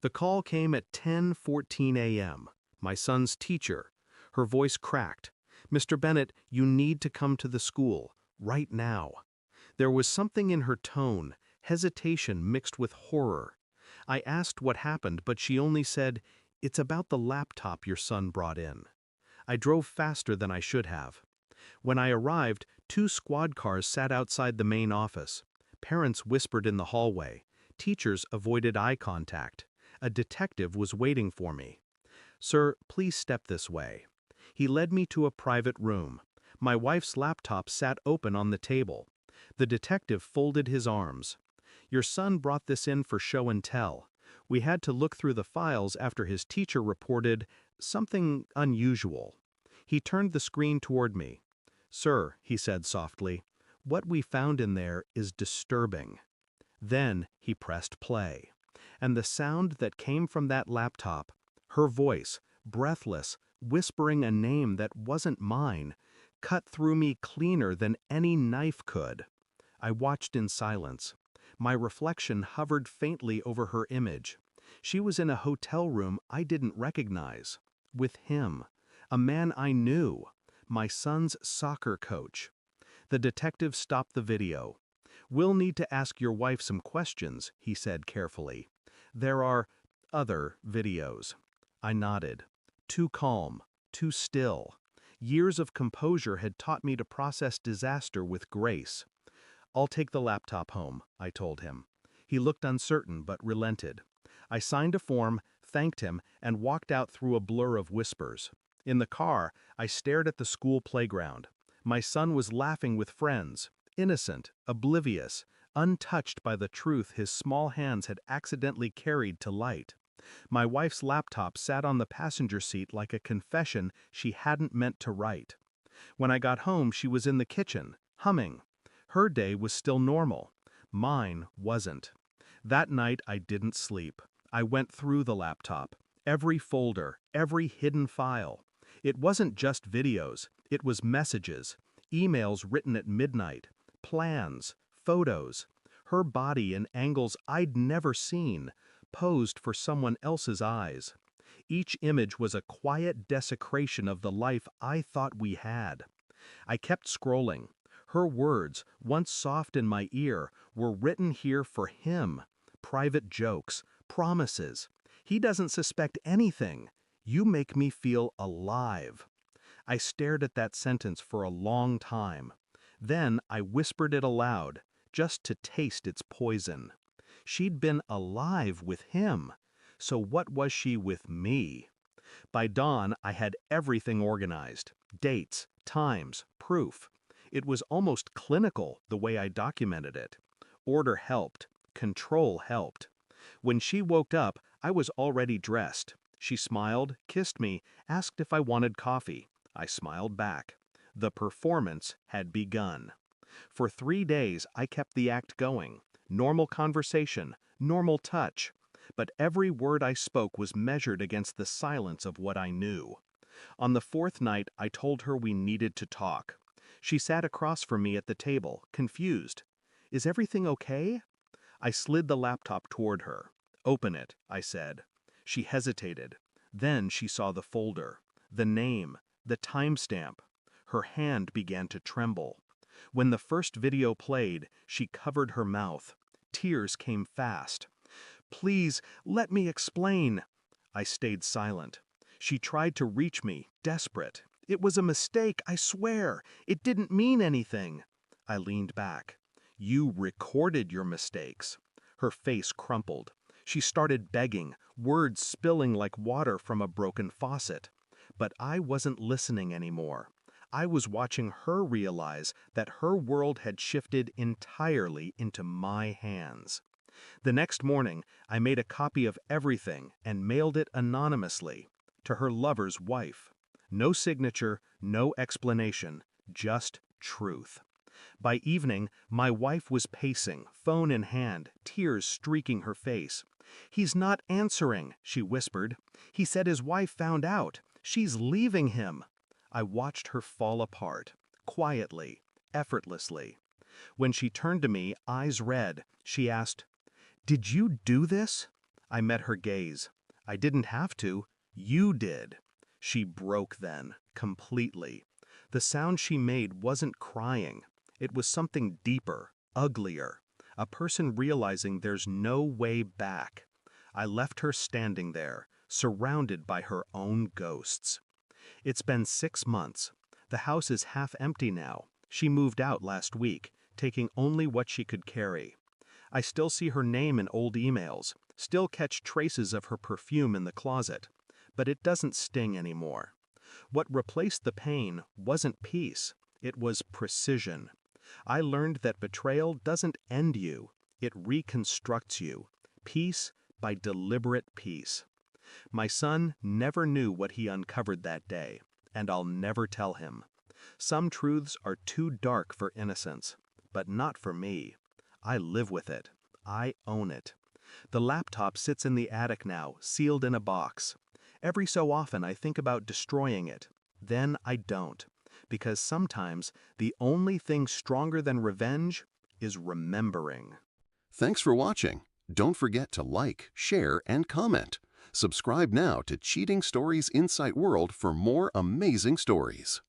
The call came at 10:14 a.m. My son's teacher. Her voice cracked. "Mr. Bennett, you need to come to the school, right now." There was something in her tone, hesitation mixed with horror. I asked what happened, but she only said, "It's about the laptop your son brought in." I drove faster than I should have. When I arrived, 2 squad cars sat outside the main office. Parents whispered in the hallway. Teachers avoided eye contact. A detective was waiting for me. "Sir, please step this way." He led me to a private room. My wife's laptop sat open on the table. The detective folded his arms. "Your son brought this in for show and tell. We had to look through the files after his teacher reported something unusual." He turned the screen toward me. "Sir," he said softly, "what we found in there is disturbing." Then he pressed play. And the sound that came from that laptop, her voice, breathless, whispering a name that wasn't mine, cut through me cleaner than any knife could. I watched in silence. My reflection hovered faintly over her image. She was in a hotel room I didn't recognize. With him. A man I knew. My son's soccer coach. The detective stopped the video. "We'll need to ask your wife some questions," he said carefully. "There are other videos." I nodded. Too calm, too still. Years of composure had taught me to process disaster with grace. "I'll take the laptop home," I told him. He looked uncertain but relented. I signed a form, thanked him, and walked out through a blur of whispers. In the car, I stared at the school playground. My son was laughing with friends, innocent, oblivious, untouched by the truth his small hands had accidentally carried to light. My wife's laptop sat on the passenger seat like a confession she hadn't meant to write. When I got home, she was in the kitchen, humming. Her day was still normal. Mine wasn't. That night I didn't sleep. I went through the laptop. Every folder, every hidden file. It wasn't just videos, it was messages, emails written at midnight, plans, photos, her body in angles I'd never seen, posed for someone else's eyes. Each image was a quiet desecration of the life I thought we had. I kept scrolling. Her words, once soft in my ear, were written here for him. Private jokes, promises. "He doesn't suspect anything. You make me feel alive." I stared at that sentence for a long time. Then I whispered it aloud, just to taste its poison. She'd been alive with him. So what was she with me? By dawn, I had everything organized. Dates, times, proof. It was almost clinical, the way I documented it. Order helped. Control helped. When she woke up, I was already dressed. She smiled, kissed me, asked if I wanted coffee. I smiled back. The performance had begun. For 3 days, I kept the act going. Normal conversation, normal touch. But every word I spoke was measured against the silence of what I knew. On the 4th night, I told her we needed to talk. She sat across from me at the table, confused. "Is everything okay?" I slid the laptop toward her. "Open it," I said. She hesitated. Then she saw the folder, the name, the timestamp. Her hand began to tremble. When the first video played, she covered her mouth. Tears came fast. "Please, let me explain." I stayed silent. She tried to reach me, desperate. "It was a mistake, I swear. It didn't mean anything." I leaned back. "You recorded your mistakes." Her face crumpled. She started begging, words spilling like water from a broken faucet. But I wasn't listening anymore. I was watching her realize that her world had shifted entirely into my hands. The next morning, I made a copy of everything and mailed it anonymously to her lover's wife. No signature, no explanation, just truth. By evening, my wife was pacing, phone in hand, tears streaking her face. "He's not answering," she whispered. "He said his wife found out. She's leaving him." I watched her fall apart, quietly, effortlessly. When she turned to me, eyes red, she asked, "Did you do this?" I met her gaze. I didn't have to. You did. She broke then, completely. The sound she made wasn't crying. It was something deeper, uglier. A person realizing there's no way back. I left her standing there, surrounded by her own ghosts. It's been 6 months. The house is half empty now. She moved out last week, taking only what she could carry. I still see her name in old emails, still catch traces of her perfume in the closet. But it doesn't sting anymore. What replaced the pain wasn't peace, it was precision. I learned that betrayal doesn't end you, it reconstructs you. Piece by deliberate piece. My son never knew what he uncovered that day, and I'll never tell him. Some truths are too dark for innocence, but not for me. I live with it. I own it. The laptop sits in the attic now, sealed in a box. Every so often I think about destroying it. Then I don't. Because sometimes the only thing stronger than revenge is remembering. Thanks for watching. Don't forget to like, share, and comment. Subscribe now to Cheating Stories Insight World for more amazing stories.